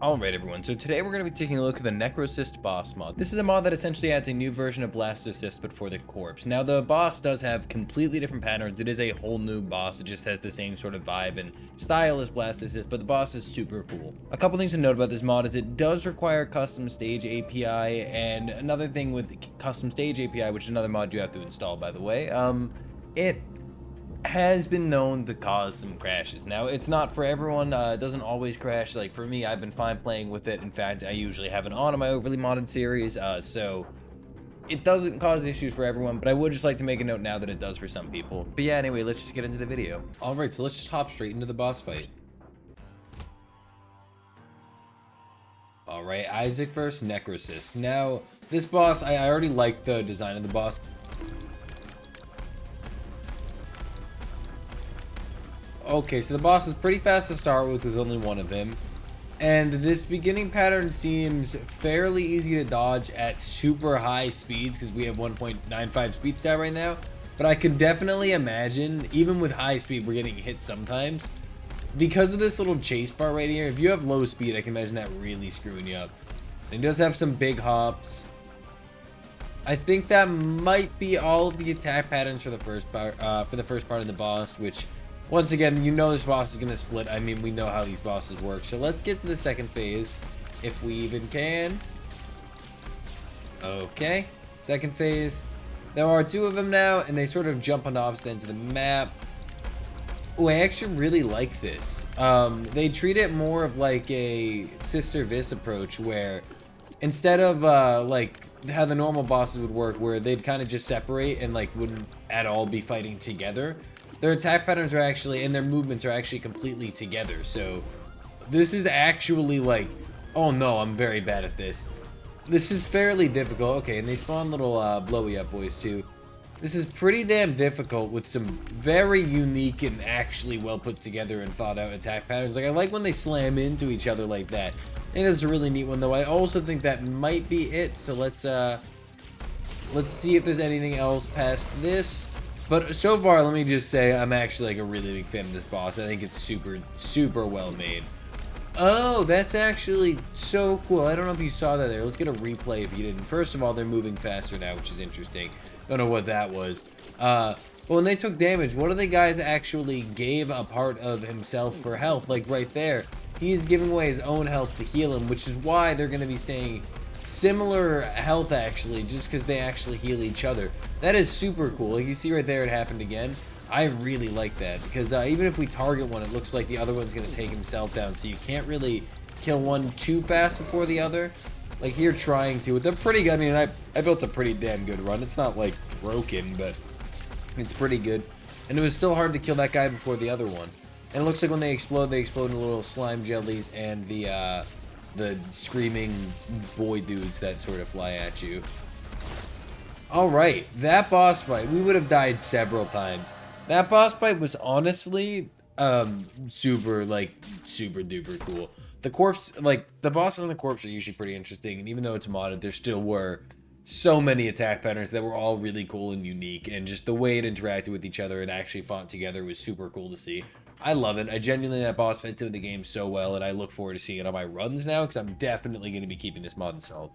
Alright everyone, so today we're going to be taking a look at the Necrocyst Boss Mod. This is a mod that essentially adds a new version of Blast Assist but for the corpse. Now the boss does have completely different patterns. It is a whole new boss. It just has the same sort of vibe and style as Blast Assist, but the boss is super cool. A couple things to note about this mod is it does require custom stage API, and another thing with custom stage API, which is another mod you have to install by the way, it has been known to cause some crashes. Now, it's not for everyone. It doesn't always crash. Like, for me, I've been fine playing with it. In fact, I usually have it on my overly modded series, so it doesn't cause issues for everyone, but I would just like to make a note now that it does for some people. But yeah, anyway, let's just get into the video. All right, so let's just hop straight into the boss fight. All right, Isaac versus Necrocyst. Now, this boss, I already like the design of the boss. Okay, so the boss is pretty fast to start with only one of him. And this beginning pattern seems fairly easy to dodge at super high speeds because we have 1.95 speed stat right now. But I could definitely imagine, even with high speed, we're getting hit sometimes. Because of this little chase part right here, if you have low speed, I can imagine that really screwing you up. And he does have some big hops. I think that might be all of the attack patterns for the first part of the boss, which, once again, you know this boss is going to split. I mean, we know how these bosses work. So let's get to the second phase, if we even can. Okay, second phase. There are two of them now, and they sort of jump on the opposite ends of the map. Oh, I actually really like this. They treat it more of like a Sister Vis approach, where instead of like how the normal bosses would work, where they'd kind of just separate and like wouldn't at all be fighting together, their attack patterns are actually, and their movements are actually completely together. So this is actually like, oh no, I'm very bad at this. This is fairly difficult. Okay, and they spawn little blowy up boys too. This is pretty damn difficult with some very unique and actually well put together and thought out attack patterns. Like, I like when they slam into each other like that. I think that's a really neat one, though. I also think that might be it. So let's see if there's anything else past this. But so far, let me just say, I'm actually like a really big fan of this boss. I think it's super, super well made. Oh, that's actually so cool. I don't know if you saw that there. Let's get a replay if you didn't. First of all, they're moving faster now, which is interesting. Don't know what that was. Well, when they took damage, one of the guys actually gave a part of himself for health, like right there. He's giving away his own health to heal him, which is why they're going to be staying similar health, actually, just because they actually heal each other. That is super cool. Like you see right there, it happened again. I really like that, because even if we target one, it looks like the other one's going to take himself down, so you can't really kill one too fast before the other. Like here, trying to. They're pretty good. I mean, I built a pretty damn good run. It's not like broken, but it's pretty good. And it was still hard to kill that guy before the other one. And it looks like when they explode into little slime jellies and the screaming boy dudes that sort of fly at you. All right, that boss fight, we would have died several times. That boss fight was honestly super duper cool. The corpse, like the boss on the corpse, are usually pretty interesting, and even though it's modded, there still were so many attack patterns that were all really cool and unique, and just the way it interacted with each other and actually fought together was super cool to see. I love it. I genuinely, that boss fits into the game so well, and I look forward to seeing it on my runs now, because I'm definitely going to be keeping this mod installed.